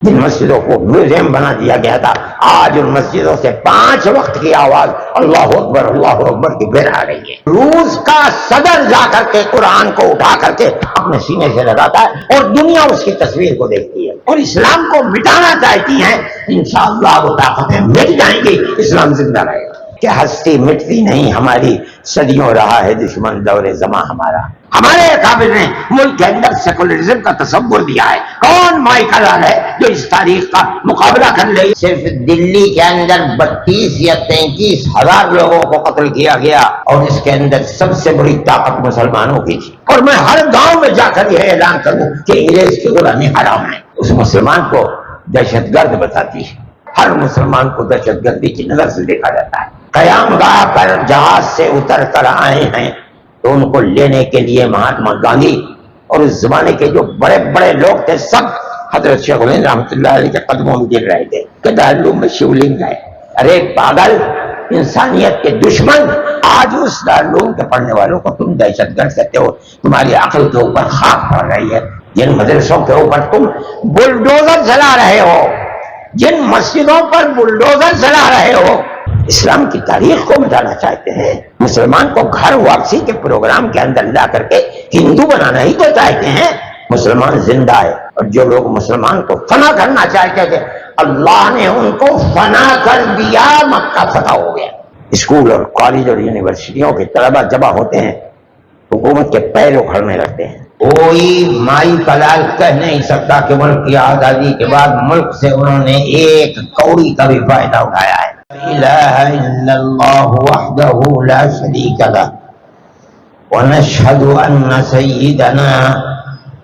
جن مسجدوں کو میوزیم بنا دیا گیا تھا، آج ان مسجدوں سے 5 وقت کی آواز اللہ اکبر کی بہر آ رہی ہے۔ روس کا صدر جا کر کے قرآن کو اٹھا کر کے اپنے سینے سے لگاتا ہے اور دنیا اس کی تصویر کو دیکھتی ہے اور اسلام کو مٹانا چاہتی ہیں۔ انشاءاللہ وہ طاقتیں مٹ جائیں گی، اسلام زندہ رہے گا۔ کہ ہستی مٹتی نہیں ہماری، صدیوں رہا ہے دشمن دور زماں ہمارا۔ ہمارے اکابر نے ملک کے اندر سیکولرزم کا تصور دیا ہے۔ کون مائیکل آل ہے جو اس تاریخ کا مقابلہ کر لے؟ صرف دلی کے اندر 32 یا 33 ہزار لوگوں کو قتل کیا گیا اور اس کے اندر سب سے بڑی طاقت مسلمانوں کی تھی۔ اور میں ہر گاؤں میں جا کر یہ اعلان کروں کہ انگریز کی غلامی حرام ہے، اس مسلمان کو دہشت گرد بتاتی ہے۔ ہر مسلمان کو دہشت گردی کی نظر سے دیکھا جاتا ہے۔ قیام گاہ پر جہاز سے اتر کر آئے ہیں تو ان کو لینے کے لیے مہاتما گاندھی اور اس زمانے کے جو بڑے بڑے لوگ تھے سب حضرت شیخ الہند رحمۃ اللہ علیہ کے قدموں میں گر رہے تھے کہ دارالعلوم میں شیولنگ ہے۔ ارے پاگل، انسانیت کے دشمن، آج اس دارالعلوم کے پڑھنے والوں کو تم دہشت گرد کہتے ہو، تمہاری عقل کے اوپر خاک پڑ رہی ہے۔ جن مدرسوں کے اوپر تم بلڈوزر چلا رہے ہو، جن مسجدوں پر بلڈوزر چلا رہے ہو، اسلام کی تاریخ کو مٹانا چاہتے ہیں۔ مسلمان کو گھر واپسی کے پروگرام کے اندر لا کر کے ہندو بنانا ہی تو چاہتے ہیں۔ مسلمان زندہ ہے اور جو لوگ مسلمان کو فنا کرنا چاہتے تھے اللہ نے ان کو فنا کر دیا، مکہ فتح ہو گیا۔ اسکول اور کالج اور یونیورسٹیوں کے طلبہ جمع ہوتے ہیں، حکومت کے پیر اکھڑنے لگتے ہیں۔ کوئی مائی کلال کہہ نہیں سکتا کہ ملک کی آزادی کے بعد ملک سے انہوں نے ایک کوڑی کا بھی فائدہ اٹھایا ہے۔ الہ الا اللہ وحدہ لا شریک لہ ونشہد ان سیدنا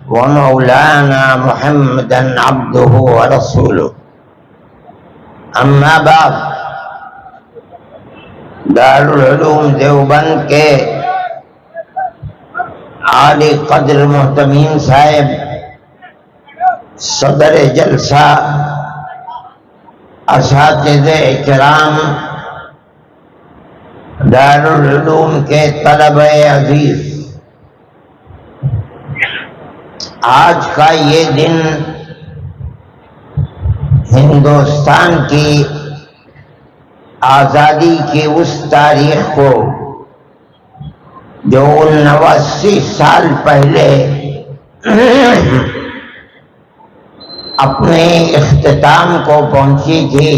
ومولانا محمدا عبدہ ورسولہ۔ اما بعد، دارالعلوم دیوبند کے عالی قدر محتمین صاحب، صدر جلسہ، اساتذہ کرام، دارالعلوم کے طلبہ عزیز، آج کا یہ دن ہندوستان کی آزادی کی اس تاریخ کو جو 89 سال پہلے اپنے اختتام کو پہنچی تھی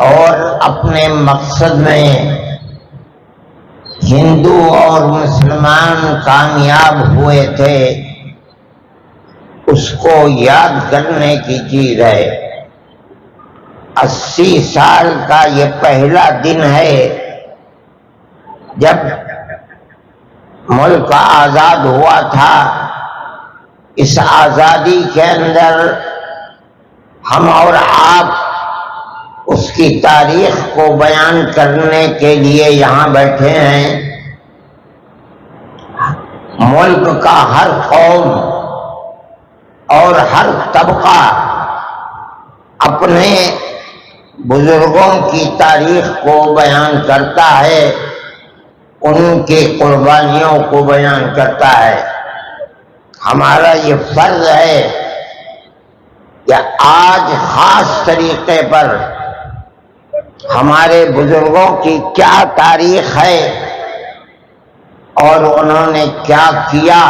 اور اپنے مقصد میں ہندو اور مسلمان کامیاب ہوئے تھے، اس کو یاد کرنے کی چیز ہے۔ 80 سال کا یہ پہلا دن ہے جب ملک آزاد ہوا تھا۔ اس آزادی کے اندر ہم اور آپ اس کی تاریخ کو بیان کرنے کے لیے یہاں بیٹھے ہیں۔ ملک کا ہر قوم اور ہر طبقہ اپنے بزرگوں کی تاریخ کو بیان کرتا ہے، ان کی قربانیوں کو بیان کرتا ہے۔ ہمارا یہ فرض ہے کہ آج خاص طریقے پر ہمارے بزرگوں کی کیا تاریخ ہے اور انہوں نے کیا کیا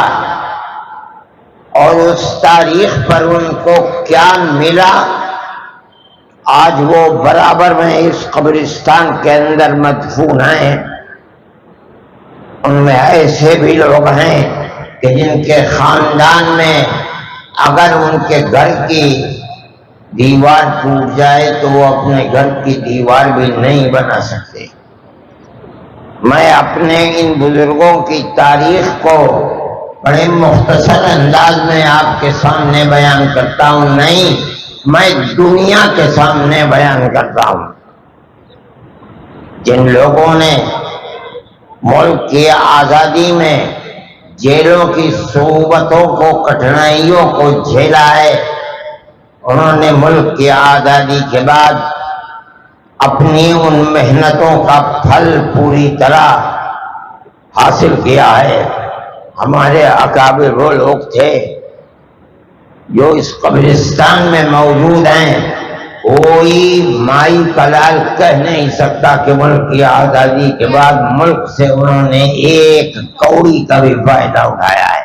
اور اس تاریخ پر ان کو کیا ملا، آج وہ برابر میں اس قبرستان کے اندر مدفون ہیں۔ ان میں ایسے بھی لوگ ہیں کہ جن کے خاندان میں اگر ان کے گھر کی دیوار ٹوٹ جائے تو وہ اپنے گھر کی دیوار بھی نہیں بنا سکتے۔ میں اپنے ان بزرگوں کی تاریخ کو بڑے مختصر انداز میں آپ کے سامنے بیان کرتا ہوں، نہیں، میں دنیا کے سامنے بیان کرتا ہوں۔ جن لوگوں نے ملک کی آزادی میں جیلوں کی صعوبتوں کو، کٹھنائیوں کو جھیلا ہے، انہوں نے ملک کی آزادی کے بعد اپنی ان محنتوں کا پھل پوری طرح حاصل کیا ہے۔ ہمارے اکابر وہ لوگ تھے جو اس قبرستان میں موجود ہیں، کوئی مائی کلال کہہ نہیں سکتا کہ ملک کی آزادی کے بعد ملک سے انہوں نے ایک کوڑی کا بھی فائدہ اٹھایا ہے۔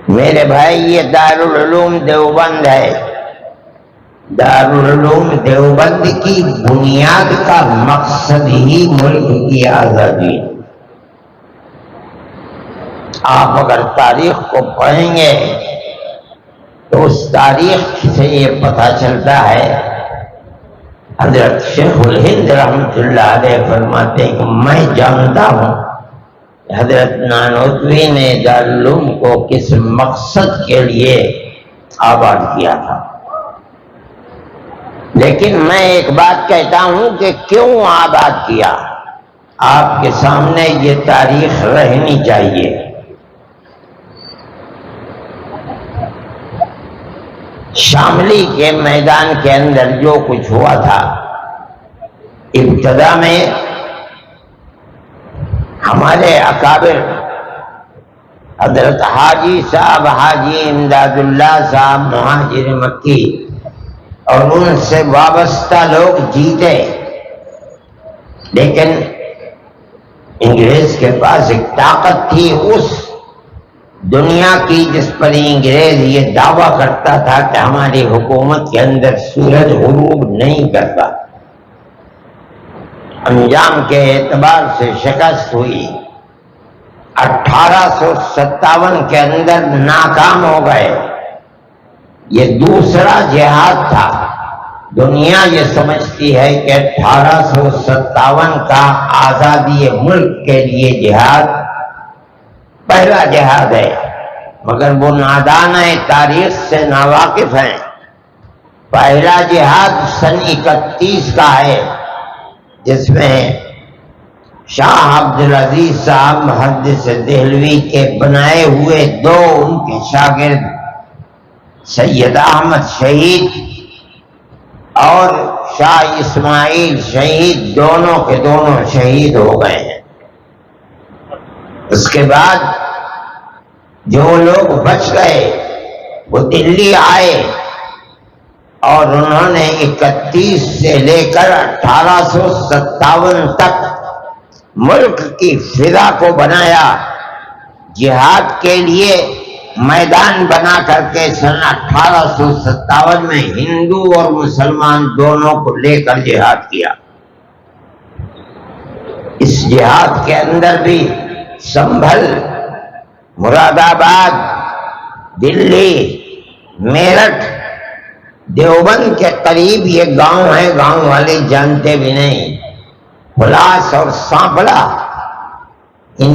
میرے بھائی، یہ دارالعلوم دیوبند ہے۔ دارالعلوم دیوبند کی بنیاد کا مقصد ہی ملک کی آزادی۔ آپ اگر تاریخ کو پڑھیں گے تو اس تاریخ سے یہ پتہ چلتا ہے، حضرت شیخ الہند رحمۃ اللہ علیہ فرماتے ہیں کہ میں جانتا ہوں حضرت نانوتوی نے دارالعلوم کو کس مقصد کے لیے آباد کیا تھا، لیکن میں ایک بات کہتا ہوں کہ کیوں آباد کیا، آپ کے سامنے یہ تاریخ رہنی چاہیے۔ شاملی کے میدان کے اندر جو کچھ ہوا تھا، ابتدا میں ہمارے اکابر حضرت حاجی صاحب حاجی امداد اللہ صاحب مہاجر مکی اور ان سے وابستہ لوگ جیتے، لیکن انگریز کے پاس ایک طاقت تھی اس دنیا کی جس پر انگریز یہ دعویٰ کرتا تھا کہ ہماری حکومت کے اندر سورج غروب نہیں کرتا۔ انجام کے اعتبار سے شکست ہوئی، 1857 کے اندر ناکام ہو گئے۔ یہ دوسرا جہاد تھا۔ دنیا یہ سمجھتی ہے کہ 1857 کا آزادی ملک کے لیے جہاد پہلا جہاد ہے، مگر وہ نادان تاریخ سے ناواقف ہیں۔ پہلا جہاد سن 31 کا ہے، جس میں شاہ عبدالعزیز صاحب محدث دہلوی کے بنائے ہوئے دو ان کے شاگرد سید احمد شہید اور شاہ اسماعیل شہید دونوں کے دونوں شہید ہو گئے ہیں۔ اس کے بعد جو لوگ بچ گئے وہ دلی آئے اور انہوں نے 31 سے لے کر 1857 تک ملک کی فضا کو بنایا، جہاد کے لیے میدان بنا کر کے سن 1857 میں ہندو اور مسلمان دونوں کو لے کر جہاد کیا۔ اس جہاد کے اندر بھی سنبھل، مراد آباد، دلی، میرٹھ، دیوبند کے قریب یہ گاؤں ہے، گاؤں والے جانتے بھی نہیں، پلاس اور سانپلا، ان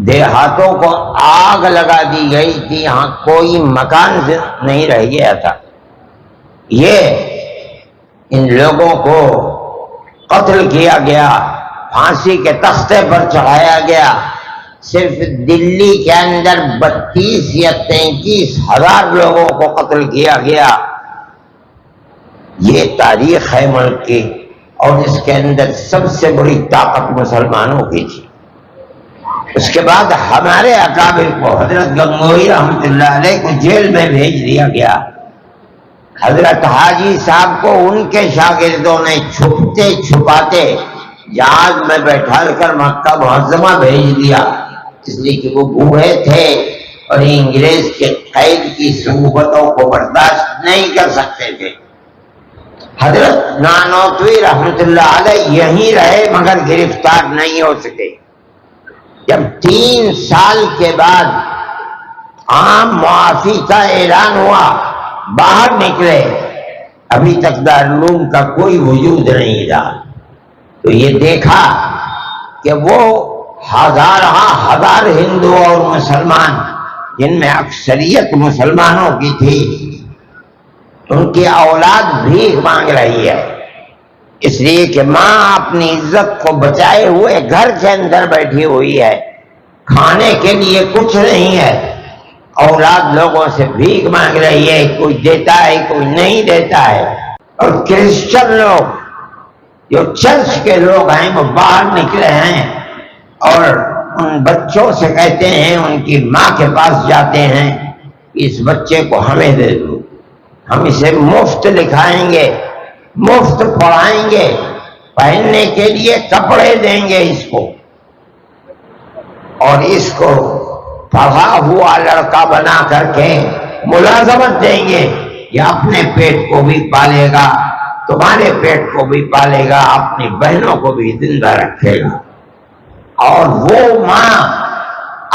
دیہاتوں کو آگ لگا دی گئی تھی، یہاں کوئی مکان نہیں رہ گیا تھا۔ یہ ان لوگوں کو قتل کیا گیا، پھانسی کے تختے پر چڑھایا گیا۔ صرف دلی کے اندر 32 یا 33 ہزار لوگوں کو قتل کیا گیا۔ یہ تاریخ ہے ملک کی، اور اس کے اندر سب سے بڑی طاقت مسلمانوں کی تھی۔ اس کے بعد ہمارے اکابر کو حضرت گنگوئی رحمۃ اللہ علیہ کو جیل میں بھیج دیا گیا۔ حضرت حاجی صاحب کو ان کے شاگردوں نے چھپتے چھپاتے جہاز میں بیٹھا کر مکہ معظمہ بھیج دیا، اس لیے کہ وہ بوڑھے تھے اور انگریز کے قید کی صحبتوں کو برداشت نہیں کر سکتے تھے۔ حضرت نانوتوی رحمۃ اللہ علیہ یہیں رہے مگر گرفتار نہیں ہو سکے۔ جب 3 سال کے بعد عام معافی کا اعلان ہوا، باہر نکلے، ابھی تک دارالعلوم کا کوئی وجود نہیں رہا، تو یہ دیکھا کہ وہ ہزار ہندو اور مسلمان، جن میں اکثریت مسلمانوں کی تھی، ان کی اولاد بھیک مانگ رہی ہے، اس لیے کہ ماں اپنی عزت کو بچائے ہوئے گھر کے اندر بیٹھی ہوئی ہے، کھانے کے لیے کچھ نہیں ہے، اولاد لوگوں سے بھیک مانگ رہی ہے، کوئی دیتا ہے کوئی نہیں دیتا ہے۔ اور کرسچن لوگ جو چرچ کے لوگ ہیں وہ باہر نکلے ہیں اور ان بچوں سے کہتے ہیں، ان کی ماں کے پاس جاتے ہیں، اس بچے کو ہمیں دے دو، ہم اسے مفت لکھائیں گے، مفت پڑھائیں گے، پہننے کے لیے کپڑے دیں گے اس کو، اور اس کو پڑھا ہوا لڑکا بنا کر کے ملازمت دیں گے، یہ اپنے پیٹ کو بھی پالے گا، تمہارے پیٹ کو بھی پالے گا، اپنی بہنوں کو بھی زندہ رکھے گا۔ اور وہ ماں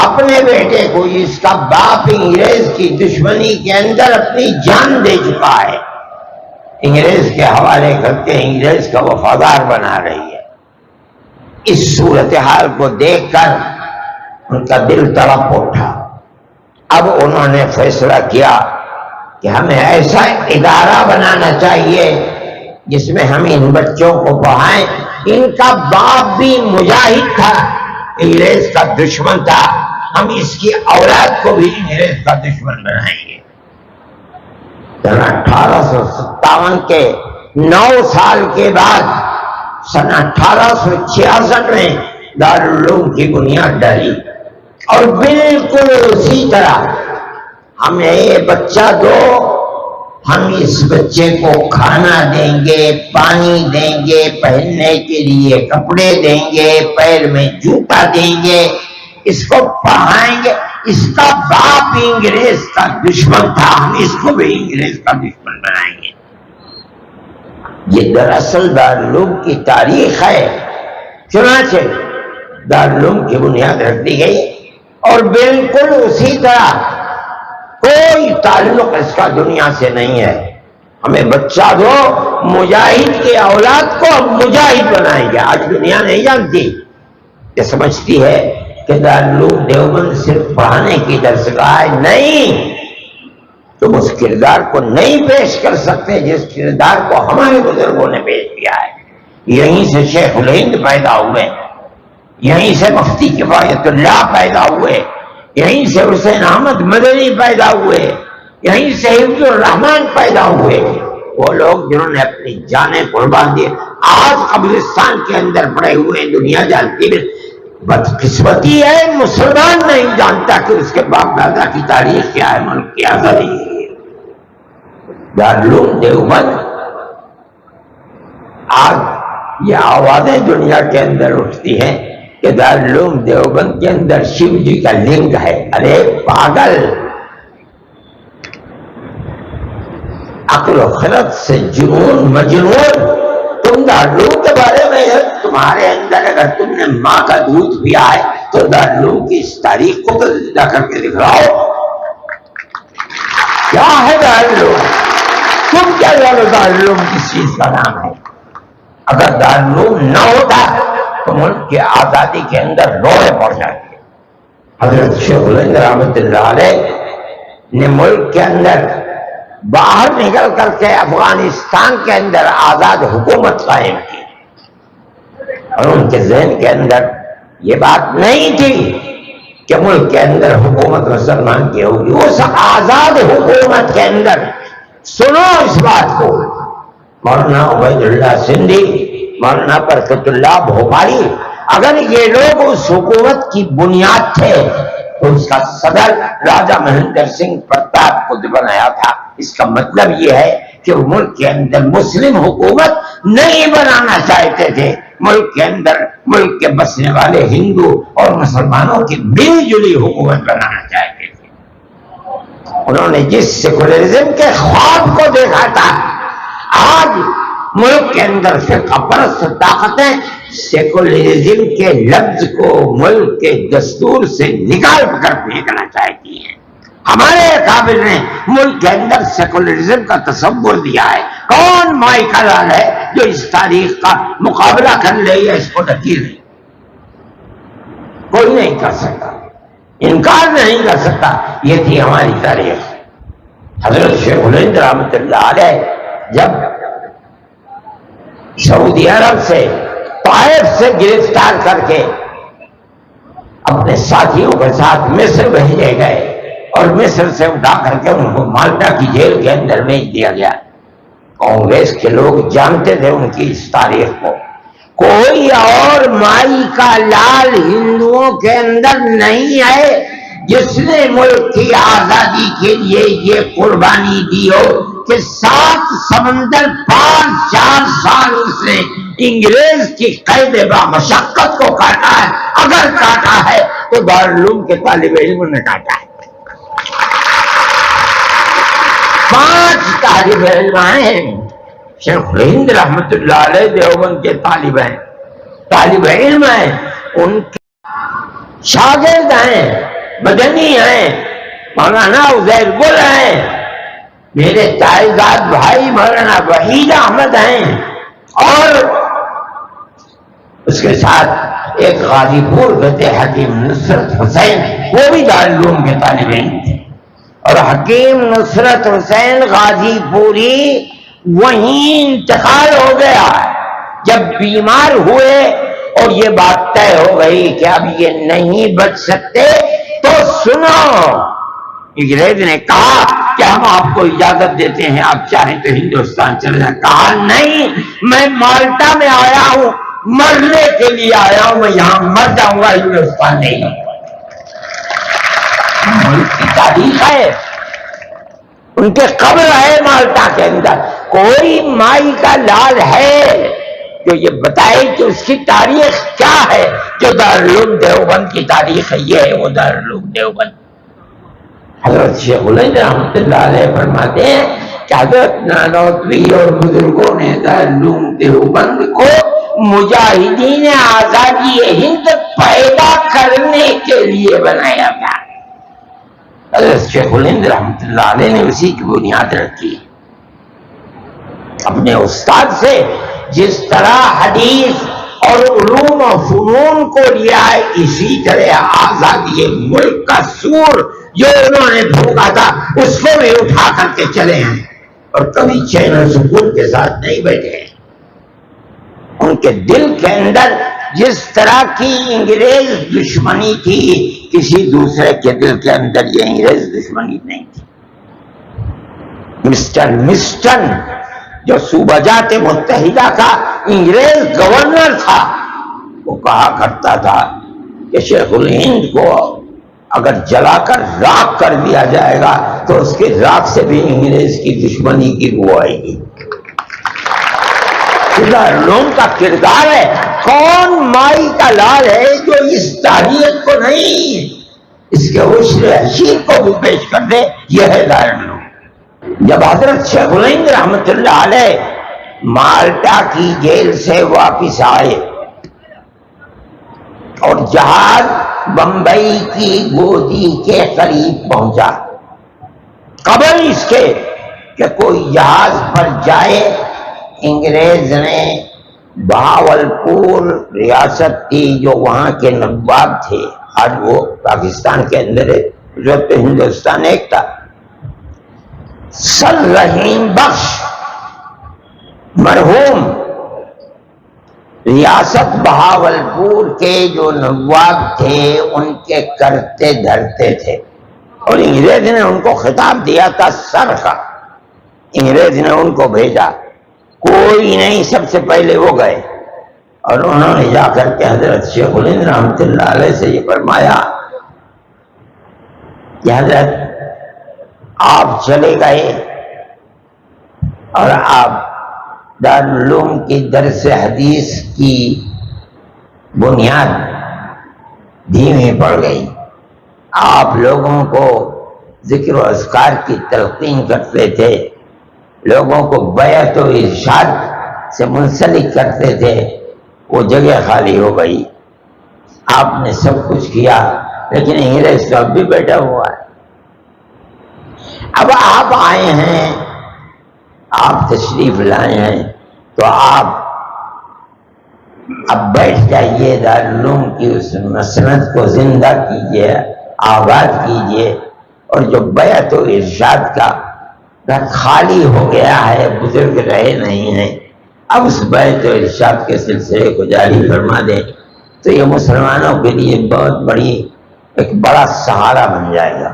اپنے بیٹے کو، اس کا باپ انگریز کی دشمنی کے اندر اپنی جان دے چکا ہے، انگریز کے حوالے کر کے انگریز کا وفادار بنا رہی ہے، اس صورتحال کو دیکھ کر ان کا دل تڑپ اٹھا۔ اب انہوں نے فیصلہ کیا کہ ہمیں ایسا ادارہ بنانا چاہیے جس میں ہم ان بچوں کو پڑھائیں۔ ان کا باپ بھی مجاہد تھا، انگریز کا دشمن تھا، ہم اس کی اولاد کو بھی انگریز کا دشمن بنائیں گے۔ 1857 کے 9 سال کے بعد سن 1866 میں دارالعلوم کی بنیاد ڈالی، اور بالکل اسی طرح ہمیں یہ بچہ دو، ہم اس بچے کو کھانا دیں گے، پانی دیں گے، پہننے کے لیے کپڑے دیں گے، پیر میں جوتا دیں گے، اس کو پڑھائیں گے۔ اس کا باپ انگریز کا دشمن تھا، ہم اس کو بھی انگریز کا دشمن بنائیں گے۔ یہ دراصل دارالعلوم کی تاریخ ہے۔ چنانچہ دارالعلوم کی بنیاد رکھ دی گئی، اور بالکل اسی طرح کوئی تعلق اس کا دنیا سے نہیں ہے۔ ہمیں بچہ دو، مجاہد کی اولاد کو ہم مجاہد بنائیں گے۔ آج دنیا نہیں جانتی، یہ سمجھتی ہے کہ دارالعلوم دیوبند صرف پڑھانے کی درسگاہ ہے۔ نہیں، تم اس کردار کو نہیں پیش کر سکتے جس کردار کو ہمارے بزرگوں نے پیش کیا ہے۔ یہیں سے شیخ الہند پیدا ہوئے، یہیں سے مفتی کفایت اللہ پیدا ہوئے، یہیں سے حسین احمد مدنی پیدا ہوئے، یہیں سے حفظ الرحمان پیدا ہوئے، وہ لوگ جنہوں نے اپنی جانیں قربان دی، آج قبرستان کے اندر پڑے ہوئے دنیا جانتی ہے۔ بدقسمتی ہے مسلمان نہیں جانتا کہ اس کے باپ دادا کی تاریخ کیا ہے، ملک کی آزادی ہے۔ دارالعلوم دیوبند، آج یہ آوازیں دنیا کے اندر اٹھتی ہیں کہ دارالعلوم دیوبند کے اندر شیو جی کا لنگ ہے۔ ارے پاگل، عقل و خرد سے جنون مجنون، تم دارالعلوم کے بارے میں تمہارے اندر اگر تم نے ماں کا دودھ پیا ہے تو دارالعلوم کی اس تاریخ کو تو زندہ کر کے دکھاؤ۔ کیا ہے دارالعلوم؟ تم کیا جانو دارالعلوم کس چیز کا نام ہے؟ اگر دارالعلوم نہ ہوتا تو ملک کی آزادی کے اندر روڑے پڑ جاتے۔ حضرت شیخ الہند رحمۃ اللہ علیہ نے ملک کے اندر باہر نکل کر کے افغانستان کے اندر آزاد حکومت قائم کی، اور ان کے ذہن کے اندر یہ بات نہیں تھی کہ ملک کے اندر حکومت مسلمان کی ہوگی۔ اس آزاد حکومت کے اندر سنو اس بات کو، مولانا عبید اللہ سندھی، مولانا برکت اللہ بھوپالی، اگر یہ لوگ اس حکومت کی بنیاد تھے تو اس کا صدر راجہ مہندر سنگھ پرتاپ کو بنایا تھا۔ اس کا مطلب یہ ہے کہ وہ ملک کے اندر مسلم حکومت نہیں بنانا چاہتے تھے، ملک کے اندر ملک کے بسنے والے ہندو اور مسلمانوں کی ملی جلی حکومت بنانا چاہتے تھے۔ انہوں نے جس سیکولرزم کے خواب کو دیکھا تھا، آج ملک کے اندر فرقہ پرست طاقتیں سیکولرزم کے لفظ کو ملک کے دستور سے نکال کر پھینکنا چاہتی ہیں۔ ہمارے قابل نے ملک کے اندر سیکولرزم کا تصور دیا ہے۔ کون مائی کا لال ہے جو اس تاریخ کا مقابلہ کر لے یا اس کو ڈھکی لے؟ کوئی نہیں کر سکتا، انکار نہیں کر سکتا۔ یہ تھی ہماری تاریخ۔ حضرت شیخ الہند رحمۃ اللہ علیہ جب سعودی عرب سے طائف سے گرفتار کر کے اپنے ساتھیوں کے ساتھ مصر بھیجے گئے، اور مصر سے اٹھا کر کے ان کو مالٹا کی جیل کے اندر بھیج دیا گیا۔ کانگریس کے لوگ جانتے تھے ان کی اس تاریخ کو۔ کوئی اور مائی کا لال ہندوؤں کے اندر نہیں ہے جس نے ملک کی آزادی کے لیے یہ قربانی دی ہو کہ 7 سمندر پار 4 سال اس نے انگریز کی قید با مشقت کو کاٹا ہے، اگر کاٹا ہے تو دارالعلوم کے طالب علم نے کاٹا ہے۔ 5 طالب علم ہیں، شیخ ہند رحمت اللہ علیہ دیوبند کے طالب علم ہیں، ان کے شاگرد ہیں، مدنی ہیں، مولانا عزیر گل ہیں، میرے تائیزاد بھائی مولانا وحید احمد ہیں، اور اس کے ساتھ ایک غازی پور کے حکیم نصرت حسین، وہ بھی دارالعلوم کے طالب علم تھے، اور حکیم نصرت حسین غازی پوری وہیں انتقال ہو گیا۔ جب بیمار ہوئے اور یہ بات طے ہو گئی کہ اب یہ نہیں بچ سکتے تو سنو، انگریز نے کہا کہ ہم آپ کو اجازت دیتے ہیں، آپ چاہیں تو ہندوستان چلے جائیں۔ کہا نہیں، میں مالٹا میں آیا ہوں، مرنے کے لیے آیا ہوں، میں یہاں مر جاؤں گا، ہندوستان نہیں۔ ملک کی تاریخ ہے، ان کے قبر ہے مالٹا کے اندر۔ کوئی مائی کا لال ہے جو یہ بتائے کہ اس کی تاریخ کیا ہے؟ جو دارالعلوم دیوبند کی تاریخ ہے، یہ ہے وہ دارالعلوم دیوبند۔ حضرت شیخ الہند رحمۃ اللہ علیہ فرماتے ہیں کہ حضرت نانوتوی اور بزرگوں نے دارالعلوم دیوبند کو مجاہدین آزادی ہند پیدا کرنے کے لیے بنایا تھا۔ حضرت شیخ الہند رحمۃ اللہ علیہ نے اسی کی بنیاد رکھی، اپنے استاد سے جس طرح حدیث اور علوم و فنون کو لیا ہے، اسی طرح آزادی ملک کا سور جو انہوں نے پھونکا تھا اس کو بھی اٹھا کر کے چلے ہیں، اور کبھی چین و سکون کے ساتھ نہیں بیٹھے ہیں۔ ان کے دل کے اندر جس طرح کی انگریز دشمنی تھی، کسی دوسرے کے دل کے اندر یہ انگریز دشمنی نہیں تھی۔ مسٹر مسٹن جو صوبہ جات متحدہ کا انگریز گورنر تھا، وہ کہا کرتا تھا کہ شیخ الہند کو اگر جلا کر راکھ کر دیا جائے گا تو اس کے راکھ سے بھی انگریز کی دشمنی کی بو آئے گی۔ دارالعلوم کا کردار ہے، کون مائی کا لال ہے جو اس تاریخ کو نہیں، اس کے عشر عشیر کو بھی پیش کر دے، یہ ہے دارالعلوم۔ جب حضرت شیخ الہند رحمت اللہ علیہ مالٹا کی جیل سے واپس آئے اور جہاز بمبئی کی گودی کے قریب پہنچا، قبل اس کے کہ کوئی جہاز پر جائے، انگریز نے بہاولپور ریاست کی جو وہاں کے نواب تھے، آج وہ پاکستان کے اندر ہے، اس وقت ہندوستان ایک تھا، سر رحیم بخش مرحوم ریاست بہاولپور کے جو نواب تھے، ان کے کرتے دھرتے تھے، اور انگریز نے ان کو خطاب دیا تھا سر کا۔ انگریز نے ان کو بھیجا، کوئی نہیں، سب سے پہلے وہ گئے، اور انہوں نے جا کر کے حضرت شیخ الہند رحمۃ اللہ علیہ سے یہ فرمایا کہ حضرت آپ چلے گئے اور آپ دارالعلوم کی درس حدیث کی بنیاد دھیمی پڑ گئی، آپ لوگوں کو ذکر و اذکار کی تلقین کرتے تھے، لوگوں کو بیعت و ارشاد سے منسلک کرتے تھے، وہ جگہ خالی ہو گئی، آپ نے سب کچھ کیا، لیکن انگریز تو اب بھی بیٹھا ہوا ہے۔ اب آپ آئے ہیں، آپ تشریف لائے ہیں، تو آپ اب بیٹھ جائیے، دارالعلوم کی اس مسند کو زندہ کیجیے، آباد کیجیے، اور جو بیعت و ارشاد کا گھر خالی ہو گیا ہے، بزرگ رہے نہیں ہیں، اب اس بیعت و ارشاد کے سلسلے کو جاری فرما دیں تو یہ مسلمانوں کے لیے بہت بڑی ایک بڑا سہارا بن جائے گا۔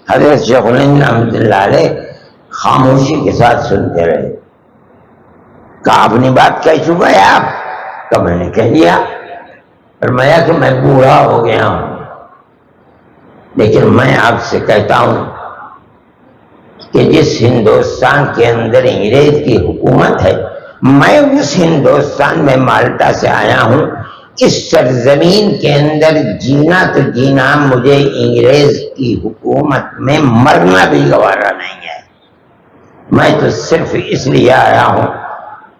حضرت شیخ الہند رحمۃ اللہ علیہ خاموشی کے ساتھ سنتے رہے۔ کہا اپنی بات کہہ چکا ہے آپ؟ کہ میں نے کہہ دیا۔ فرمایا کہ میں بوڑھا ہو گیا ہوں، لیکن میں آپ سے کہتا ہوں کہ جس ہندوستان کے اندر انگریز کی حکومت ہے، میں اس ہندوستان میں مالٹا سے آیا ہوں، اس سرزمین کے اندر جینا تو جینا، مجھے انگریز کی حکومت میں مرنا بھی گوارا نہیں ہے۔ میں تو صرف اس لیے آیا ہوں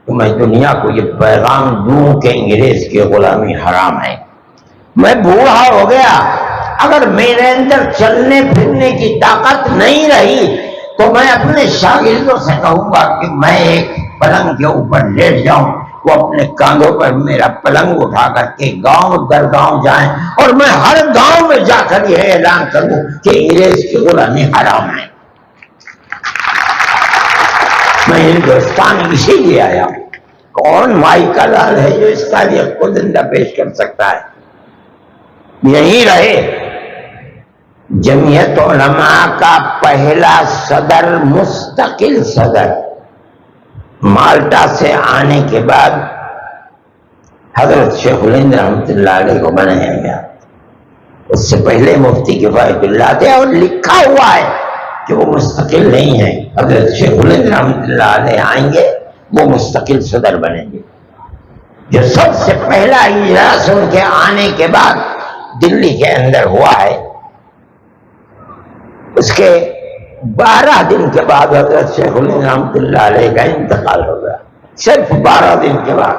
کہ میں دنیا کو یہ پیغام دوں کہ انگریز کی غلامی حرام ہے۔ میں بوڑھا ہو گیا، اگر میرے اندر چلنے پھرنے کی طاقت نہیں رہی تو میں اپنے شاگردوں سے کہوں گا کہ میں ایک پلنگ کے اوپر لیٹ جاؤں، وہ اپنے کاندھوں پر میرا پلنگ اٹھا کر کے گاؤں در گاؤں جائیں اور میں ہر گاؤں میں جا کر یہ اعلان کروں کہ انگریز کی غلامی حرام ہے۔ میں ہندوستان اسی لیے آیا ہوں۔ کون مائی کا لال ہے جو اس تاریخ کو زندہ پیش کر سکتا ہے؟ یہی رہے۔ جمعیت علماء کا پہلا صدر، مستقل صدر، مالٹا سے آنے کے بعد حضرت شیخ الہند رحمۃ اللہ علیہ کو بنایا گیا۔ اس سے پہلے مفتی کفایت اللہ تھے اور لکھا ہوا ہے کہ وہ مستقل نہیں ہے۔ حضرت شیخ الہند رحمۃ اللہ علیہ آئیں گے، وہ مستقل صدر بنیں گے۔ جو سب سے پہلا اجلاس ان کے آنے کے بعد دلی کے اندر ہوا ہے، اس کے 12 دن کے بعد حضرت شیخ الہند رحمۃ اللہ علیہ کا انتقال ہو گیا۔ صرف 12 دن کے بعد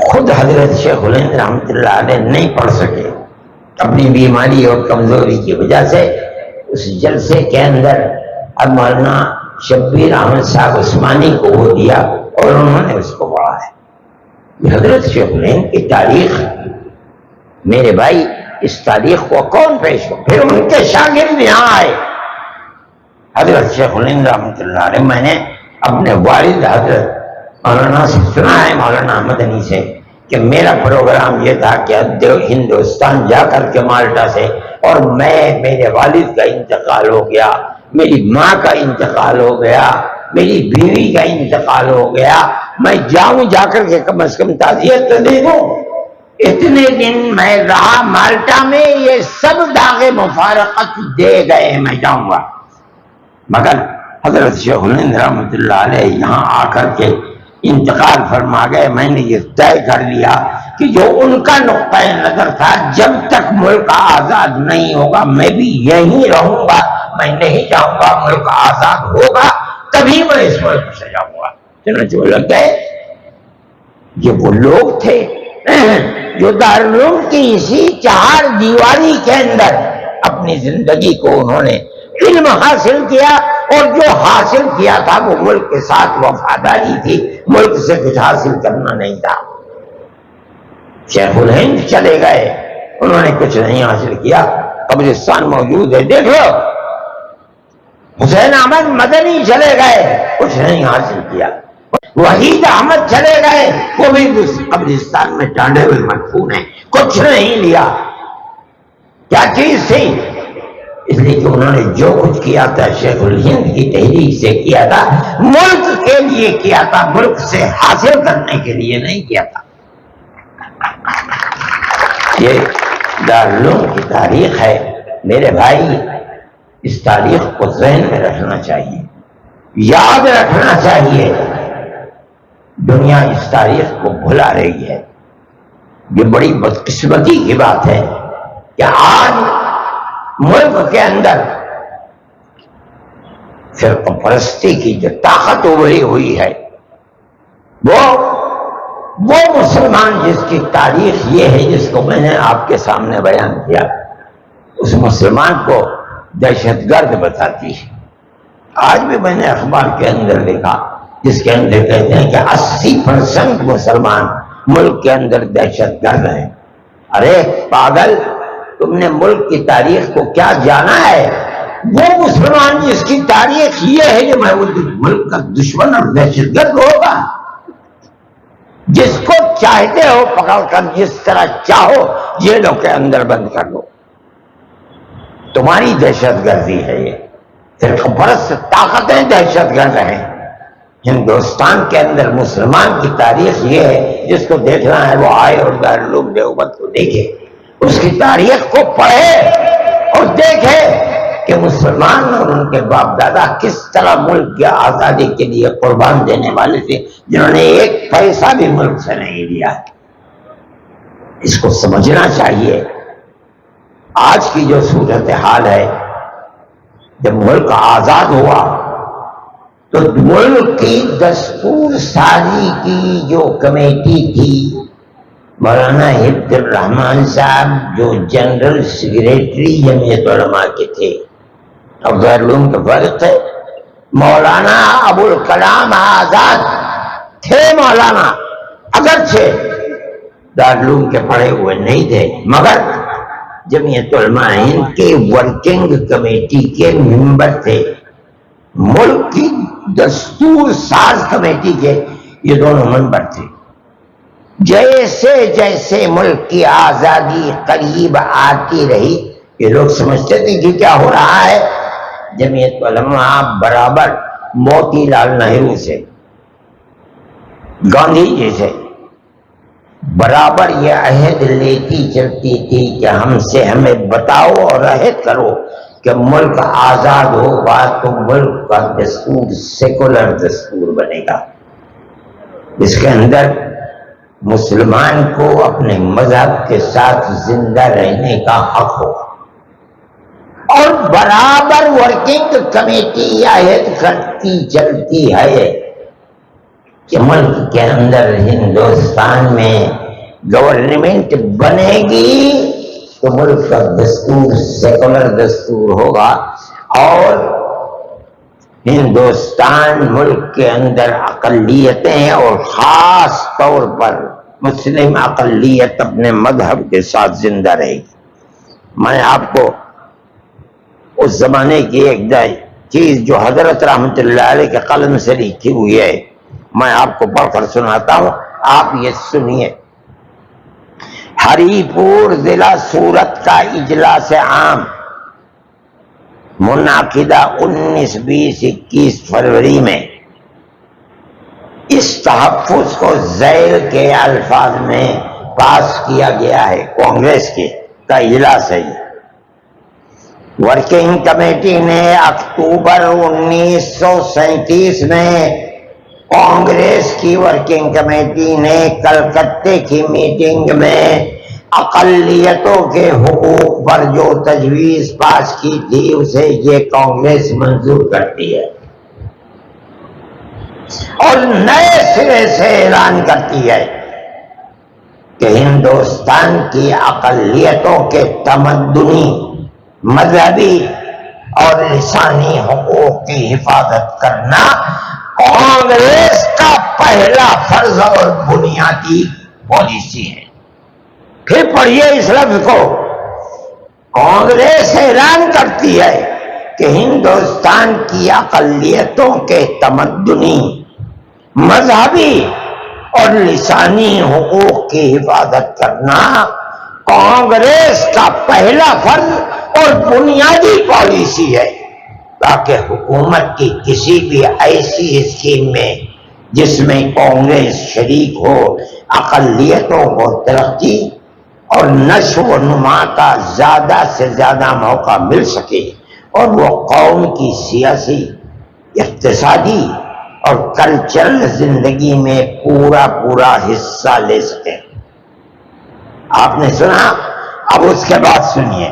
خود حضرت شیخ الہند رحمۃ اللہ علیہ نہیں پڑھ سکے، اپنی بیماری اور کمزوری کی وجہ سے۔ اس جلسے کے اندر اب مولانا شبیر احمد صاحب عثمانی کو وہ دیا اور انہوں نے اس کو پڑھا ہے۔ یہ حضرت شیخ الہند کی تاریخ، میرے بھائی، اس تاریخ کو کون پیش ہو؟ پھر ان کے شاگرد یہاں آئے، حضرت شیخ الہند رحمۃ اللہ علیہ۔ میں نے اپنے والد حضرت مولانا سے سنا ہے، مولانا مدنی سے، کہ میرا پروگرام یہ تھا کہ ہندوستان جا کر کے مالٹا سے، اور میرے والد کا انتقال ہو گیا، میری ماں کا انتقال ہو گیا، میری بیوی کا انتقال ہو گیا، میں جاؤں جا کر کے کم از کم تعزیت تو دے دوں۔ اتنے دن میں رہا مالٹا میں، یہ سب داغ مفارقت دے گئے، میں جاؤں گا۔ مگر حضرت شیخ الہند رحمۃ اللہ علیہ یہاں آ کر کے انتقال فرما گئے۔ میں نے یہ طے کر لیا کہ جو ان کا نقطۂ نظر تھا، جب تک ملک آزاد نہیں ہوگا میں بھی یہیں رہوں گا، میں نہیں جاؤں گا۔ ملک آزاد ہوگا تبھی میں اس ملک سے جاؤں گا۔ چنانچہ وہ لگ گئے۔ یہ وہ لوگ تھے جو دارالعلوم کی اسی 4 دیواری کے اندر اپنی زندگی کو انہوں نے علم حاصل کیا، اور جو حاصل کیا تھا وہ ملک کے ساتھ وفاداری تھی، ملک سے کچھ حاصل کرنا نہیں تھا۔ شیخ الہند چلے گئے، انہوں نے کچھ نہیں حاصل کیا، قبرستان موجود ہے، دیکھ لو۔ حسین احمد مدنی چلے گئے، کچھ نہیں حاصل کیا۔ وحید احمد چلے گئے، وہ بھی قبرستان میں ٹانڈے ہوئے مدفون ہیں، کچھ نہیں لیا۔ کیا چیز تھی؟ اس لیے کہ انہوں نے جو کچھ کیا تھا شیخ الہند کی تحریک سے کیا تھا، ملک کے لیے کیا تھا، ملک سے حاصل کرنے کے لیے نہیں کیا تھا۔ یہ دارالعلوم کی تاریخ ہے میرے بھائی، اس تاریخ کو ذہن میں رکھنا چاہیے، یاد رکھنا چاہیے۔ دنیا اس تاریخ کو بھلا رہی ہے۔ یہ بڑی بدقسمتی کی بات ہے کہ آج ملک کے اندر فرقہ پرستی کی جو طاقت ابھری ہوئی ہے، وہ مسلمان جس کی تاریخ یہ ہے، جس کو میں نے آپ کے سامنے بیان کیا، اس مسلمان کو دہشت گرد بتاتی ہے۔ آج بھی میں نے اخبار کے اندر دیکھا جس کے اندر کہتے ہیں کہ 80% مسلمان ملک کے اندر دہشت گرد ہیں۔ ارے پاگل، تم نے ملک کی تاریخ کو کیا جانا ہے؟ وہ مسلمان جس کی تاریخ یہ ہے کہ میں ملک کا دشمن اور دہشت گرد ہوگا، جس کو چاہتے ہو پکڑ کر جس طرح چاہو جیلوں کے اندر بند کر دو، تمہاری دہشت گردی ہے۔ یہ فرقہ پرست طاقتیں دہشت گرد ہیں۔ ہندوستان کے اندر مسلمان کی تاریخ یہ ہے، جس کو دیکھنا ہے وہ آئے اور دارالعلوم دیوبند کو دیکھے۔ اس کی تاریخ کو پڑھے اور دیکھے کہ مسلمان اور ان کے باپ دادا کس طرح ملک کی آزادی کے لیے قربان دینے والے تھے، جنہوں نے ایک پیسہ بھی ملک سے نہیں لیا۔ اس کو سمجھنا چاہیے۔ آج کی جو صورتحال ہے، جب ملک آزاد ہوا تو ملک کی دستور سازی کی جو کمیٹی تھی، مولانا حفظ الرحمان صاحب جو جنرل سیکریٹری جمعیت علماء کے تھے، اب دارالعلوم کا فرق ہے، مولانا ابو الکلام آزاد تھے مولانا، اگرچہ دارالعلوم کے پڑھے ہوئے نہیں تھے، مگر جمعیت علماء ہند کے ورکنگ کمیٹی کے ممبر تھے، ملک کی دستور ساز کمیٹی کے یہ دونوں ممبر تھے۔ جیسے جیسے ملک کی آزادی قریب آتی رہی، یہ لوگ سمجھتے تھے کہ کیا ہو رہا ہے، جمعیت علماء برابر موتی لال نہرو سے، گاندھی جی سے برابر یہ عہد لیتی چلتی تھی کہ ہم سے ہمیں بتاؤ اور عہد کرو کہ ملک آزاد ہوگا تو ملک کا دستور سیکولر دستور بنے گا، اس کے اندر مسلمان کو اپنے مذہب کے ساتھ زندہ رہنے کا حق ہوگا، اور برابر ورکنگ کمیٹی عہد کرتی چلتی ہے کہ ملک کے اندر ہندوستان میں گورنمنٹ بنے گی تو ملک کا دستور سیکولر دستور ہوگا، اور ہندوستان ملک کے اندر اقلیتیں اور خاص طور پر مسلم اقلیت اپنے مذہب کے ساتھ زندہ رہے گی۔ میں آپ کو اس زمانے کی ایک چیز جو حضرت رحمت اللہ علیہ کے قلم سے لکھی ہوئی ہے، میں آپ کو پڑھ کر سناتا ہوں، آپ یہ سنیے۔ ہری پور ضلع سورت کا اجلاس عام منعقدہ 19، 20، 21 فروری میں اس تحفظ کو ذیل کے الفاظ میں پاس کیا گیا ہے۔ کانگریس کا اجلاس ہے۔ ورکنگ کمیٹی نے اکتوبر 1937 میں، کانگریس کی ورکنگ کمیٹی نے کلکتے کی میٹنگ میں اقلیتوں کے حقوق پر جو تجویز پاس کی تھی اسے یہ کانگریس منظور کرتی ہے، اور نئے سرے سے اعلان کرتی ہے کہ ہندوستان کی اقلیتوں کے تمدنی، مذہبی اور لسانی حقوق کی حفاظت کرنا کانگریس کا پہلا فرض اور بنیادی پالیسی ہے۔ پھر پڑھیے اس لفظ کو، کانگریس اعلان کرتی ہے کہ ہندوستان کی اقلیتوں کے تمدنی، مذہبی اور لسانی حقوق کی حفاظت کرنا کانگریس کا پہلا فرض اور بنیادی پالیسی ہے، تاکہ حکومت کی کسی بھی ایسی اسکیم میں جس میں کانگریس شریک ہو، اقلیتوں کو ترقی اور نشو و نما کا زیادہ سے زیادہ موقع مل سکے، اور وہ قوم کی سیاسی، اقتصادی اور کلچرل زندگی میں پورا حصہ لے سکے۔ آپ نے سنا، اب اس کے بعد سنیے۔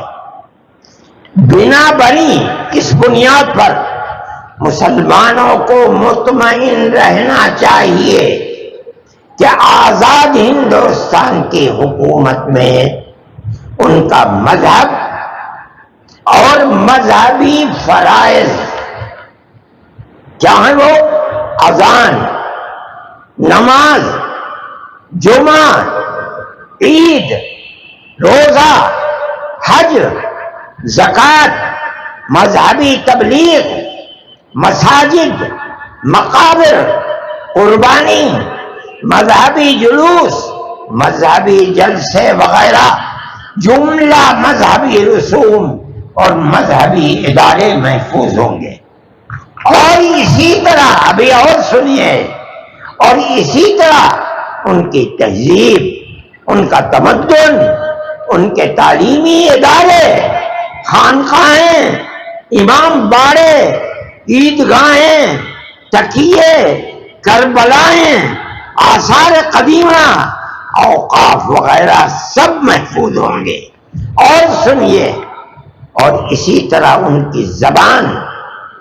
بنا بری اس بنیاد پر مسلمانوں کو مطمئن رہنا چاہیے کہ آزاد ہندوستان کی حکومت میں ان کا مذہب اور مذہبی فرائض کیا ہیں، وہ اذان، نماز، جمعہ، عید، روزہ، حج، زکوٰۃ، مذہبی تبلیغ، مساجد، مقابر، قربانی، مذہبی جلوس، مذہبی جلسے وغیرہ، جملہ مذہبی رسوم اور مذہبی ادارے محفوظ ہوں گے۔ اور اسی طرح، ابھی اور سنیے، اور اسی طرح ان کی تہذیب، ان کا تمدن، ان کے تعلیمی ادارے، خانقاہیں، امام باڑے، عیدگاہیں، تکیے، کربلائیں، آثار قدیمہ، اوقاف وغیرہ سب محفوظ ہوں گے۔ اور سنیے، اور اسی طرح ان کی زبان،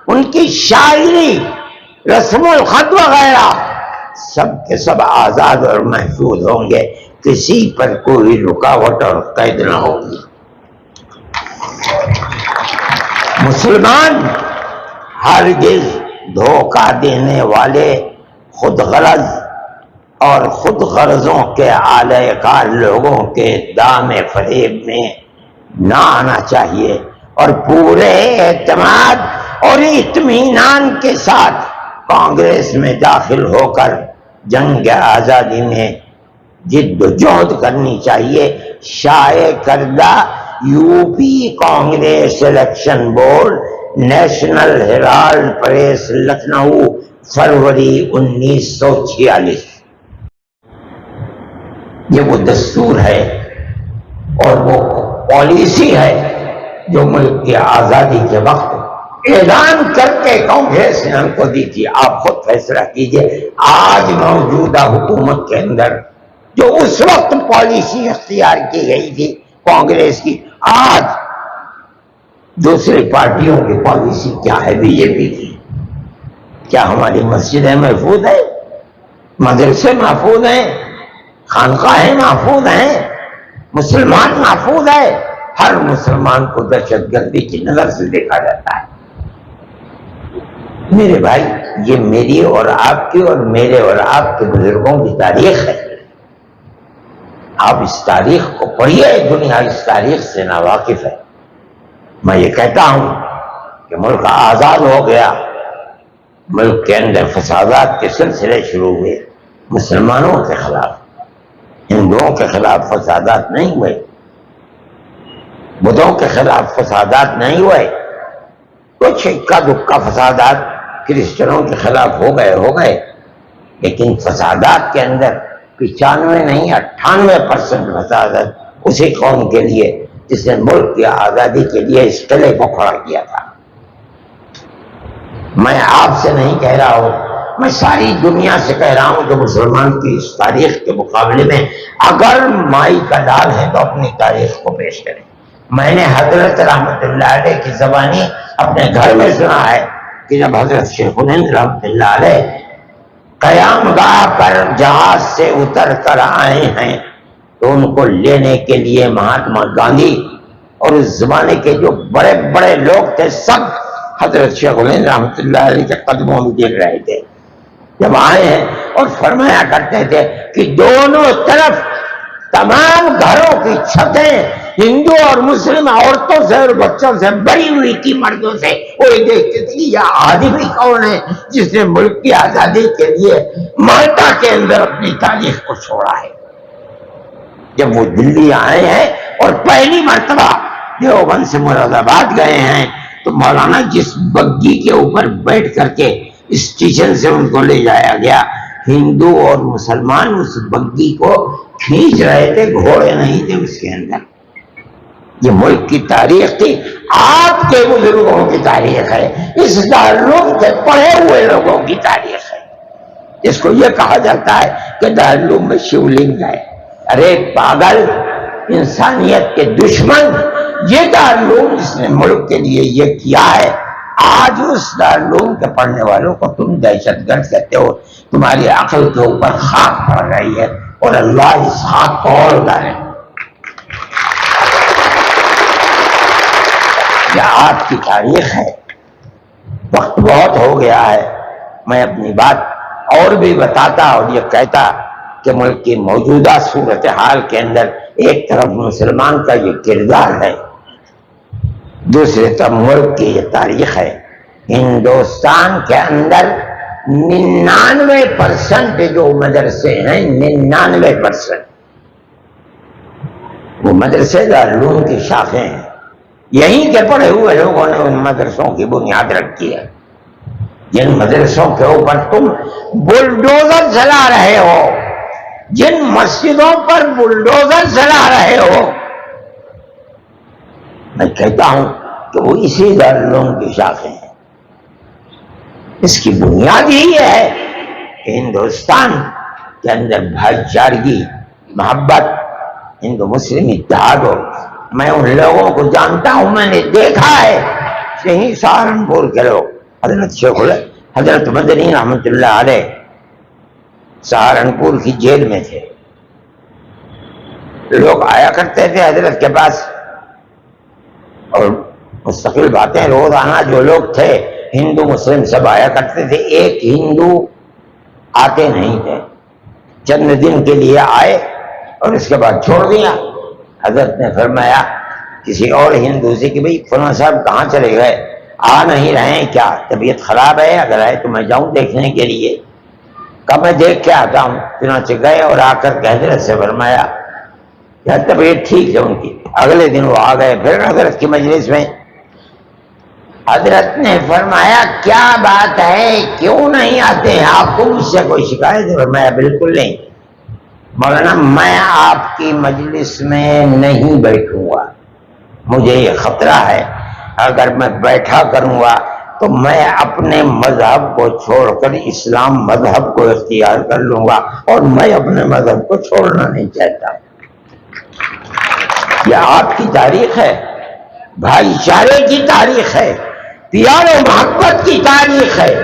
ان کی شاعری، رسم الخط وغیرہ سب کے سب آزاد اور محفوظ ہوں گے، کسی پر کوئی رکاوٹ اور قید نہ ہوگی۔ مسلمان ہرگز دھوکہ دینے والے، خود غرض اور خود غرضوں کے اعلی کار لوگوں کے دام فریب میں نہ آنا چاہیے، اور پورے اعتماد اور اطمینان کے ساتھ کانگریس میں داخل ہو کر جنگ آزادی میں جد و جہد کرنی چاہیے۔ شائع کردہ U P Congress election board, National Herald press, Lucknow, فروری 1946۔ یہ وہ دستور ہے اور وہ پالیسی ہے جو ملک کی آزادی کے وقت اعلان کر کے کانگریس نے ہم کو دی تھی۔ آپ خود فیصلہ کیجئے، آج موجودہ حکومت کے اندر جو اس وقت پالیسی اختیار کی گئی تھی کانگریس کی، آج دوسری پارٹیوں کی پالیسی کیا ہے، بی جے پی کی؟ کیا ہماری مسجدیں محفوظ ہیں، مدرسے محفوظ ہیں، خانقاہیں محفوظ ہیں، مسلمان محفوظ ہے؟ ہر مسلمان کو دہشت گردی کی نظر سے دیکھا جاتا ہے۔ میرے بھائی، یہ میری اور آپ کی اور میرے اور آپ کے بزرگوں کی تاریخ ہے۔ آپ اس تاریخ کو پڑھیے، دنیا اس تاریخ سے ناواقف ہے۔ میں یہ کہتا ہوں کہ ملک آزاد ہو گیا، ملک کے اندر فسادات کے سلسلے شروع ہوئے، مسلمانوں کے خلاف، ہندوؤں کے خلاف فسادات نہیں ہوئے، بدھوں کے خلاف فسادات نہیں ہوئے، کچھ اکا دکا فسادات کرسچنوں کے خلاف ہو گئے، لیکن فسادات کے اندر 95 نہیں 98% فسادات اسی قوم کے لیے جس نے ملک کی آزادی کے لیے اس قلعے کو کھڑا کیا تھا۔ میں آپ سے نہیں کہہ رہا ہوں، میں ساری دنیا سے کہہ رہا ہوں کہ مسلمان کی اس تاریخ کے مقابلے میں اگر مائی کا ڈال ہے تو اپنی تاریخ کو پیش کریں۔ میں نے حضرت رحمت اللہ علیہ کی زبانی اپنے گھر میں سنا ہے کہ جب حضرت شیخ الہند رحمت اللہ علیہ قیام گاہ پر جہاز سے اتر کر آئے ہیں تو ان کو لینے کے لیے مہاتما گاندھی اور اس زمانے کے جو بڑے بڑے لوگ تھے سب حضرت شیخ الہند رحمت اللہ علیہ کے قدموں میں گر رہے تھے۔ جب آئے ہیں اور فرمایا کرتے تھے کہ دونوں طرف تمام گھروں کی چھتیں ہندو اور مسلم عورتوں سے اور بچوں سے بھری ہوئی تھی، مردوں سے، وہ یہ دیکھتے تھے کہ یہ آدمی کون ہے جس نے ملک کی آزادی کے لیے مالٹا کے اندر اپنی تاریخ کو چھوڑا ہے۔ جب وہ دلی آئے ہیں اور پہلی مرتبہ دیوبند سے مراد آباد گئے ہیں تو مولانا جس بگی کے اوپر بیٹھ کر کے اسٹیشن سے ان کو لے جایا گیا، ہندو اور مسلمان اس بگی کو کھینچ رہے تھے، گھوڑے نہیں تھے اس کے اندر۔ یہ ملک کی تاریخ تھی، آپ کے بزرگوں کی تاریخ ہے، اس دارالعلوم کے پڑھے ہوئے لوگوں کی تاریخ ہے، جس کو یہ کہا جاتا ہے کہ دارالعلوم میں شیولنگ ہے۔ ارے پاگل، انسانیت کے دشمن، یہ دارالعلوم جس نے ملک کے لیے یہ کیا ہے، آج اس دارالعلوم کے پڑھنے والوں کو تم دہشت گرد کہتے ہو، تمہاری عقل کے اوپر خاک پڑ رہی ہے، اور اللہ اس خاک کو اور ڈالے۔ یہ آپ کی تاریخ ہے۔ وقت بہت ہو گیا ہے، میں اپنی بات اور بھی بتاتا اور یہ کہتا کہ ملک کی موجودہ صورتحال کے اندر ایک طرف مسلمان کا یہ کردار ہے، دوسری طرف ملک کی یہ تاریخ ہے۔ ہندوستان کے اندر 99% جو مدرسے ہیں، 99% وہ مدرسے دارالعلوم کی شاخیں ہیں، یہیں کے پڑھے ہوئے لوگوں نے ان مدرسوں کی بنیاد رکھی ہے۔ جن مدرسوں کے اوپر تم بلڈوزر چلا رہے ہو، جن مسجدوں پر بلڈوزر چلا رہے ہو، میں کہتا ہوں کہ وہ اسی دارالعلوم کی شاخیں ہیں۔ اس کی بنیاد یہی ہے کہ ہندوستان کے اندر بھائی چارگی، محبت، ہندو مسلم اتحاد ہو۔ میں ان لوگوں کو جانتا ہوں، میں نے دیکھا ہے، یہی سہارنپور کے لوگ، حضرت مدنی رحمت اللہ علیہ سہارنپور کی جیل میں تھے، لوگ آیا کرتے تھے حضرت کے پاس اور مستقل باتیں، روزانہ جو لوگ تھے ہندو مسلم سب آیا کرتے تھے، ایک ہندو آتے نہیں تھے، چند دن کے لیے آئے اور اس کے بعد چھوڑ دیا۔ حضرت نے فرمایا کسی اور ہندو سے کہ بھئی فلاں صاحب کہاں چلے گئے، آ نہیں رہے ہیں کیا، طبیعت خراب ہے، اگر آئے تو میں جاؤں دیکھنے کے لیے۔ کب میں دیکھ کے آتا ہوں، چنانچہ گئے اور آ کر کے حضرت سے فرمایا کہ طبیعت ٹھیک ہے ان کی۔ اگلے دن وہ آ گئے پھر حضرت کی مجلس میں۔ حضرت نے فرمایا کیا بات ہے، کیوں نہیں آتے ہیں، آپ کو مجھ سے کوئی شکایت ہے؟ فرمایا بالکل نہیں مولانا، میں آپ کی مجلس میں نہیں بیٹھوں گا، مجھے یہ خطرہ ہے اگر میں بیٹھا کروں گا تو میں اپنے مذہب کو چھوڑ کر اسلام مذہب کو اختیار کر لوں گا، اور میں اپنے مذہب کو چھوڑنا نہیں چاہتا۔ یہ آپ کی تاریخ ہے، بھائی چارے کی تاریخ ہے، پیار و محبت کی تاریخ ہے۔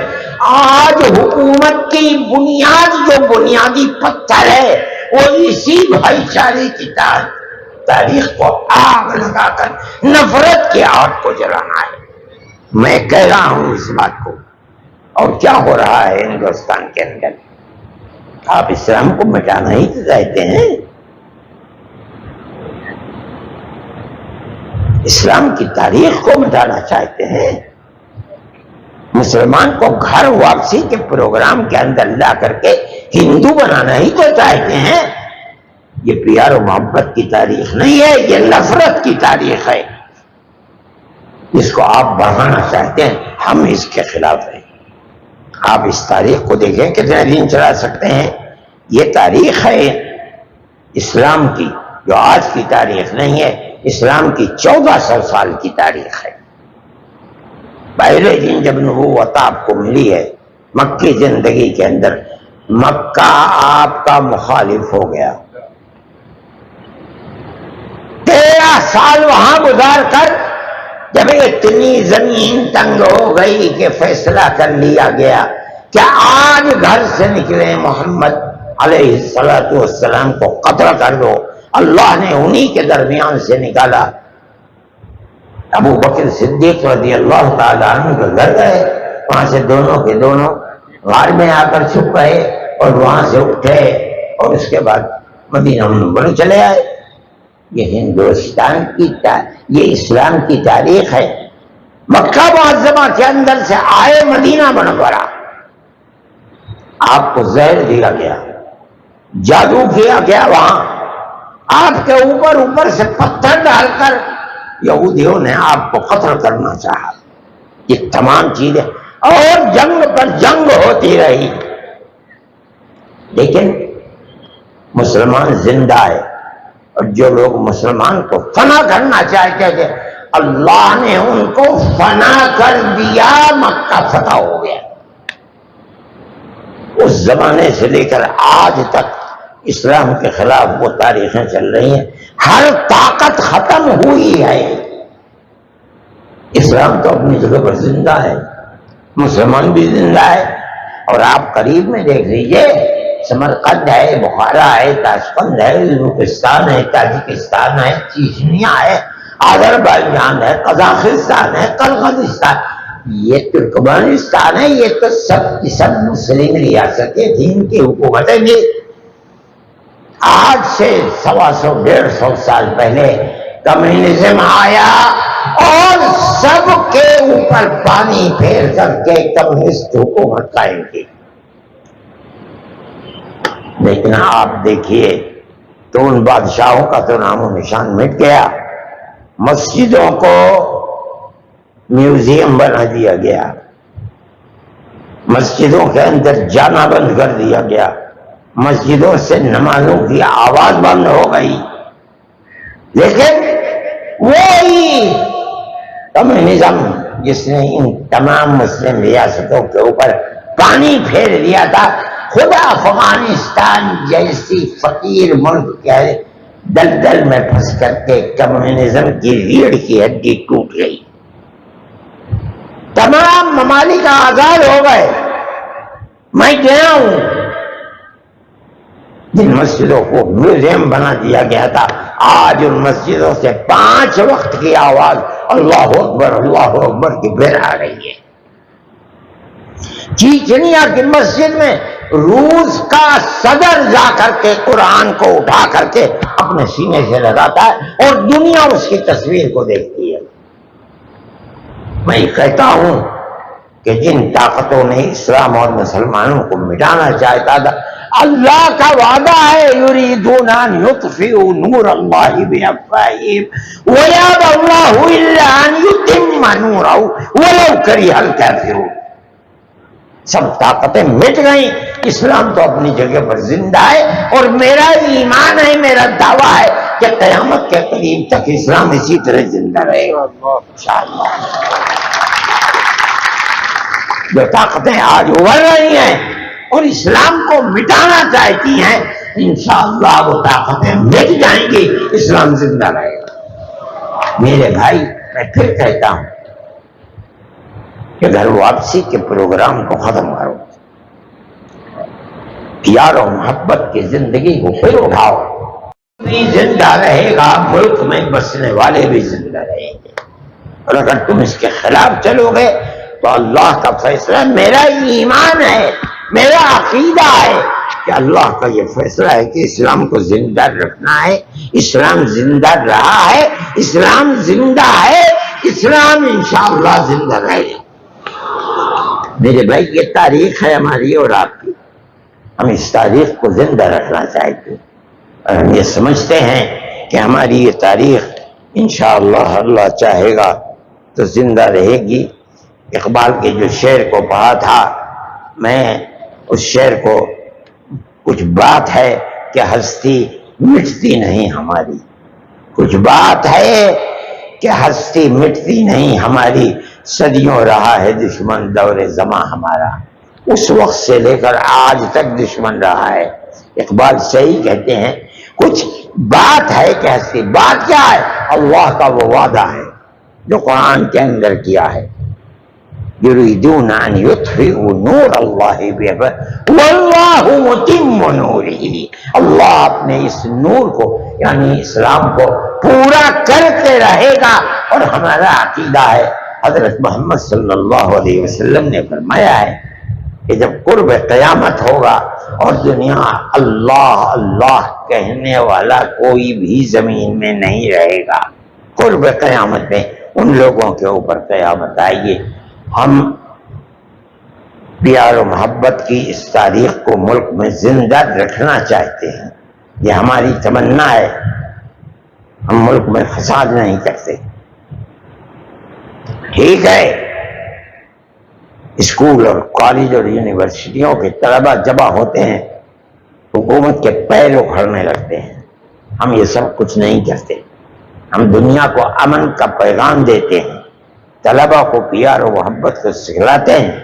آج حکومت کی بنیاد جو بنیادی پتھر ہے وہ اسی بھائی چارے کی تاریخ کو آگ لگا کر نفرت کی آگ کو جلانا ہے۔ میں کہہ رہا ہوں اس بات کو، اور کیا ہو رہا ہے ہندوستان کے اندر؟ آپ اسلام کو مٹانا ہی تو چاہتے ہیں، اسلام کی تاریخ کو مٹانا چاہتے ہیں، مسلمان کو گھر واپسی کے پروگرام کے اندر لا کر کے ہندو بنانا ہی تو چاہتے ہیں۔ یہ پیار و محبت کی تاریخ نہیں ہے، یہ نفرت کی تاریخ ہے، جس کو آپ بڑھانا چاہتے ہیں۔ ہم اس کے خلاف ہیں۔ آپ اس تاریخ کو دیکھیں کتنے دن چلا سکتے ہیں۔ یہ تاریخ ہے اسلام کی، جو آج کی تاریخ نہیں ہے، اسلام کی 1400 سال کی تاریخ ہے۔ پہلے دن جب نبوت آپ کو ملی ہے مکی زندگی کے اندر، مکہ آپ کا مخالف ہو گیا، 13 سال وہاں گزار کر جب اتنی زمین تنگ ہو گئی کہ فیصلہ کر لیا گیا کہ آج گھر سے نکلے محمد علیہ السلام کو قتل کر دو، اللہ نے انہی کے درمیان سے نکالا۔ ابو بکر صدیق رضی اللہ تعالیٰ عنہ کے گھر گئے، وہاں سے دونوں کے دونوں غار میں آ کر چھپ گئے اور وہاں سے اٹھے اور اس کے بعد مدینہ منورہ چلے آئے۔ یہ ہندوستان کی یہ اسلام کی تاریخ ہے۔ مکہ معظمہ کے اندر سے آئے مدینہ منورہ، آپ کو زہر دیا گیا، جادو کیا گیا، وہاں آپ کے اوپر سے پتھر ڈال کر یہودیوں نے آپ کو قتل کرنا چاہا۔ یہ تمام چیزیں اور جنگ پر جنگ ہوتی رہی، لیکن مسلمان زندہ ہے، اور جو لوگ مسلمان کو فنا کرنا چاہتے تھے اللہ نے ان کو فنا کر دیا، مکہ فتح ہو گیا۔ اس زمانے سے لے کر آج تک اسلام کے خلاف وہ تاریخیں چل رہی ہیں، ہر طاقت ختم ہوئی ہے۔ اسلام تو اپنی جگہ پر زندہ ہے، مسلمان بھی زندہ ہے، اور آپ قریب میں دیکھ لیجئے، سمرقند ہے، بخارا ہے، تاشقند ہے، ازبکستان ہے، تاجکستان ہے، چیچنیا ہے، آذربائیجان ہے، قزاقستان ہے، قرغیزستان، یہ ترکمانستان ہے، یہ تو سب کی سب مسلم ریاستیں تھیں، ان کی حکومتیں بھی۔ آج سے 125 سال پہلے کمیونزم آیا اور سب کے اوپر پانی پھیر کر کے کمیونسٹ حکومت قائم کی۔ لیکن آپ دیکھیے تو ان بادشاہوں کا تو نام و نشان مٹ گیا، مسجدوں کو میوزیم بنا دیا گیا، مسجدوں کے اندر جانا بند کر دیا گیا، مسجدوں سے نمازوں کی آواز بند ہو گئی، لیکن وہ وہی کمیونزم جس نے ان تمام مسلم ریاستوں کے اوپر پانی پھیر دیا تھا، خدا افغانستان جیسی فقیر ملک کے دلدل میں پھنس کر کے کمیونزم کی ریڑھ کی ہڈی ٹوٹ گئی، تمام ممالک آزاد ہو گئے۔ میں گیا ہوں، جن مسجدوں کو میوزیم بنا دیا گیا تھا، آج ان مسجدوں سے 5 وقت کی آواز اللہ اکبر کی پھر آ رہی ہے۔ چیچنیا کی مسجد میں روس کا صدر جا کر کے قرآن کو اٹھا کر کے اپنے سینے سے لگاتا ہے اور دنیا اس کی تصویر کو دیکھتی ہے۔ میں کہتا ہوں کہ جن طاقتوں نے اسلام اور مسلمانوں کو مٹانا چاہتا تھا، اللہ کا وعدہ ہے یریدون ان یطفئوا نور اللہ بافواہہم ویابی اللہ الا ان یتم نورہ ولو کرہ الکافرون۔ سب طاقتیں مٹ گئیں، اسلام تو اپنی جگہ پر زندہ ہے، اور میرا ایمان ہے، میرا دعویٰ ہے کہ قیامت کے قریب تک اسلام اسی طرح زندہ رہے گا انشاءاللہ۔ جو طاقتیں آج ابھر رہی ہیں اور اسلام کو مٹانا چاہتی ہیں، انشاءاللہ وہ طاقتیں مٹ جائیں گی، اسلام زندہ رہے گا۔ میرے بھائی، میں پھر کہتا ہوں کہ گھر واپسی کے پروگرام کو ختم کرو، پیار و محبت کی زندگی کو پھر اٹھاؤ، بھی زندہ رہے گا، ملک میں بسنے والے بھی زندہ رہیں گے۔ اور اگر تم اس کے خلاف چلو گے تو اللہ کا فیصلہ، میرا ایمان ہے، میرا عقیدہ ہے کہ اللہ کا یہ فیصلہ ہے کہ اسلام کو زندہ رکھنا ہے۔ اسلام زندہ رہا ہے، اسلام زندہ ہے، اسلام انشاءاللہ زندہ رہے گا۔ میرے بھائی، یہ تاریخ ہے ہماری اور آپ کی، ہم اس تاریخ کو زندہ رکھنا چاہتے ہیں، اور ہم یہ سمجھتے ہیں کہ ہماری یہ تاریخ انشاءاللہ اللہ چاہے گا تو زندہ رہے گی۔ اقبال کے جو شعر کو پڑھا تھا میں، اس شعر کو کچھ بات ہے کہ ہستی مٹتی نہیں ہماری، کچھ بات ہے کہ ہستی مٹتی نہیں ہماری، صدیوں رہا ہے دشمن دور زماں ہمارا، اس وقت سے لے کر آج تک دشمن رہا ہے۔ اقبال صحیح کہتے ہیں، کچھ بات ہے کہ ہستی، بات کیا ہے؟ اللہ کا وہ وعدہ ہے جو قرآن کے اندر کیا ہے، یریدون ان یطفئوا نور اللہ بافواہہم واللہ متم نورہ، اللہ اپنے اس نور کو یعنی اسلام کو پورا کرتے رہے گا۔ اور ہمارا عقیدہ ہے، حضرت محمد صلی اللہ علیہ وسلم نے فرمایا ہے کہ جب قرب قیامت ہوگا اور دنیا اللہ اللہ کہنے والا کوئی بھی زمین میں نہیں رہے گا، قرب قیامت میں ان لوگوں کے اوپر قیامت آئے گی۔ ہم پیار و محبت کی اس تاریخ کو ملک میں زندہ رکھنا چاہتے ہیں، یہ ہماری تمنا ہے۔ ہم ملک میں فساد نہیں کرتے، ٹھیک ہے، اسکول اور کالج اور یونیورسٹیوں کے طلبہ جمع ہوتے ہیں، حکومت کے پیر اکھڑنے لگتے ہیں، ہم یہ سب کچھ نہیں کرتے۔ ہم دنیا کو امن کا پیغام دیتے ہیں، طلبہ کو پیار و محبت کو سکھلاتے ہیں۔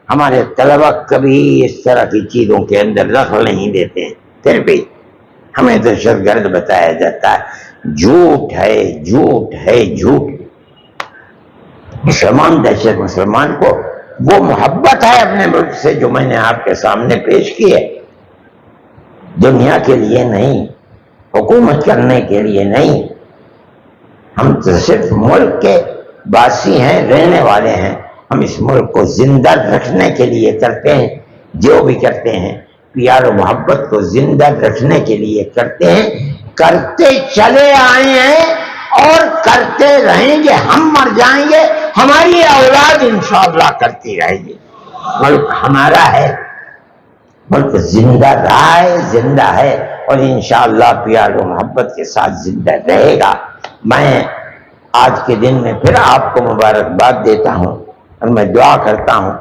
ہمارے طلبہ کبھی اس طرح کی چیزوں کے اندر دخل نہیں دیتے ہیں، پھر بھی ہمیں دہشت گرد بتایا جاتا ہے۔ جھوٹ ہے، جھوٹ ہے، جھوٹ۔ مسلمان دہشت مسلمان کو وہ محبت ہے اپنے ملک سے جو میں نے آپ کے سامنے پیش کی ہے، دنیا کے لیے نہیں، حکومت کرنے کے لیے نہیں۔ ہم تو صرف ملک کے باسی ہیں، رہنے والے ہیں، ہم اس ملک کو زندہ رکھنے کے لیے کرتے ہیں، جو بھی کرتے ہیں پیار و محبت کو زندہ رکھنے کے لیے کرتے ہیں، کرتے چلے آئے ہیں اور کرتے رہیں گے۔ ہم مر جائیں گے، ہماری اولاد انشاءاللہ کرتی رہے گی۔ ملک ہمارا ہے، ملک زندہ رہا ہے، زندہ ہے، اور انشاءاللہ پیار و محبت کے ساتھ زندہ رہے گا۔ میں آج کے دن میں پھر آپ کو مبارکباد دیتا ہوں، اور میں دعا کرتا ہوں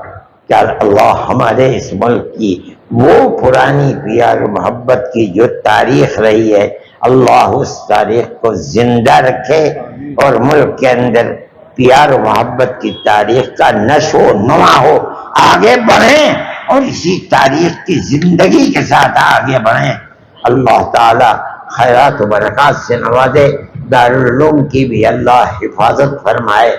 کہ اللہ ہمارے اس ملک کی وہ پرانی پیار و محبت کی جو تاریخ رہی ہے، اللہ اس تاریخ کو زندہ رکھے اور ملک کے اندر پیار و محبت کی تاریخ کا نشو و نما ہو، آگے بڑھیں اور اسی تاریخ کی زندگی کے ساتھ آگے بڑھیں۔ اللہ تعالی خیرات و برکات سے نوازے، دارالعلوم کی بھی اللہ حفاظت فرمائے۔